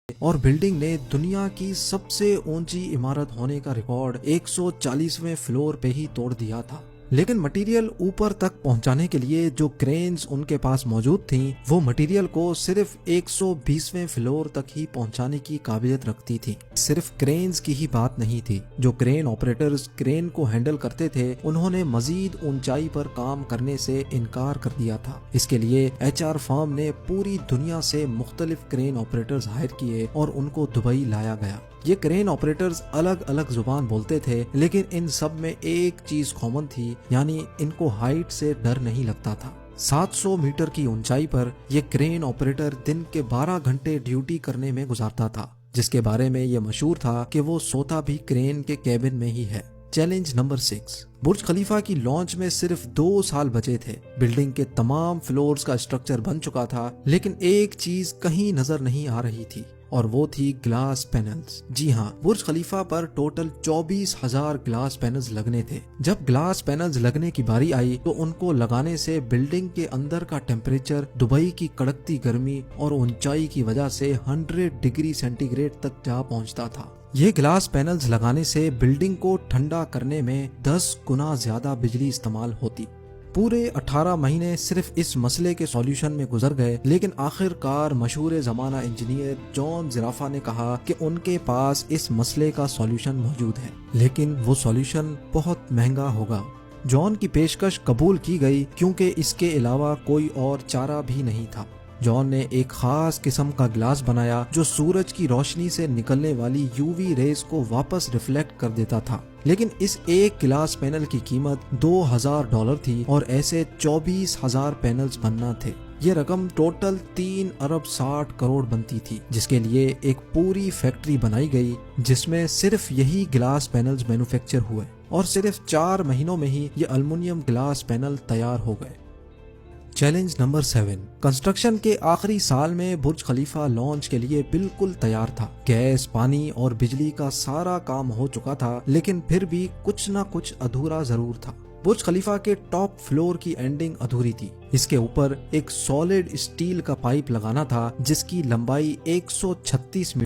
اور بلڈنگ نے دنیا کی سب سے اونچی عمارت ہونے کا ریکارڈ 140ویں فلور پہ ہی توڑ دیا تھا۔ لیکن مٹیریل اوپر تک پہنچانے کے لیے جو کرینز ان کے پاس موجود تھیں وہ مٹیریل کو صرف 120ویں فلور تک ہی پہنچانے کی قابلیت رکھتی تھی۔ صرف کرینز کی ہی بات نہیں تھی، جو کرین آپریٹرز کرین کو ہینڈل کرتے تھے انہوں نے مزید اونچائی پر کام کرنے سے انکار کر دیا تھا۔ اس کے لیے HR فرم نے پوری دنیا سے مختلف کرین آپریٹرز ہائر کیے اور ان کو دبئی لایا گیا۔ یہ کرین آپریٹرز الگ الگ زبان بولتے تھے، لیکن ان سب میں ایک چیز کامن تھی، یعنی ان کو ہائٹ سے ڈر نہیں لگتا تھا۔ 700 میٹر کی اونچائی پر یہ کرین آپریٹر دن کے 12 گھنٹے ڈیوٹی کرنے میں گزارتا تھا، جس کے بارے میں یہ مشہور تھا کہ وہ سوتا بھی کرین کے کیبن میں ہی ہے۔ چیلنج نمبر 6، برج خلیفہ کی لانچ میں صرف 2 سال بچے تھے۔ بلڈنگ کے تمام فلورز کا اسٹرکچر بن چکا تھا، لیکن ایک چیز کہیں نظر نہیں آ رہی تھی اور وہ تھی گلاس پینلز۔ جی ہاں، برج خلیفہ پر ٹوٹل 24,000 گلاس پینلز لگنے تھے۔ جب گلاس پینلز لگنے کی باری آئی تو ان کو لگانے سے بلڈنگ کے اندر کا ٹیمپریچر دبئی کی کڑکتی گرمی اور اونچائی کی وجہ سے 100 ڈگری سینٹی گریڈ تک جا پہنچتا تھا۔ یہ گلاس پینلز لگانے سے بلڈنگ کو ٹھنڈا کرنے میں 10 گنا زیادہ بجلی استعمال ہوتی۔ پورے 18 مہینے صرف اس مسئلے کے سولیوشن میں گزر گئے، لیکن آخر کار مشہور زمانہ انجینئر جان زرافہ نے کہا کہ ان کے پاس اس مسئلے کا سولیوشن موجود ہے، لیکن وہ سولیوشن بہت مہنگا ہوگا۔ جان کی پیشکش قبول کی گئی کیونکہ اس کے علاوہ کوئی اور چارہ بھی نہیں تھا۔ جان نے ایک خاص قسم کا گلاس بنایا جو سورج کی روشنی سے نکلنے والی UV ریز کو واپس ریفلیکٹ کر دیتا تھا، لیکن اس ایک گلاس پینل کی قیمت $2,000 تھی اور ایسے 24,000 پینلز بننا تھے۔ یہ رقم ٹوٹل 3.60 ارب بنتی تھی، جس کے لیے ایک پوری فیکٹری بنائی گئی جس میں صرف یہی گلاس پینلز مینوفیکچر ہوئے، اور صرف 4 مہینوں میں ہی یہ الومنیم گلاس پینل تیار ہو گئے۔ چیلنج نمبر 7، کنسٹرکشن کے آخری سال میں برج خلیفہ لانچ کے لیے بالکل تیار تھا۔ گیس، پانی اور بجلی کا سارا کام ہو چکا تھا، لیکن پھر بھی کچھ نہ کچھ ادھورا ضرور تھا۔ برج خلیفہ کے ٹاپ فلور کی اینڈنگ ادھوری تھی۔ اس کے اوپر ایک سالڈ اسٹیل کا پائپ لگانا تھا جس کی لمبائی 136 میٹر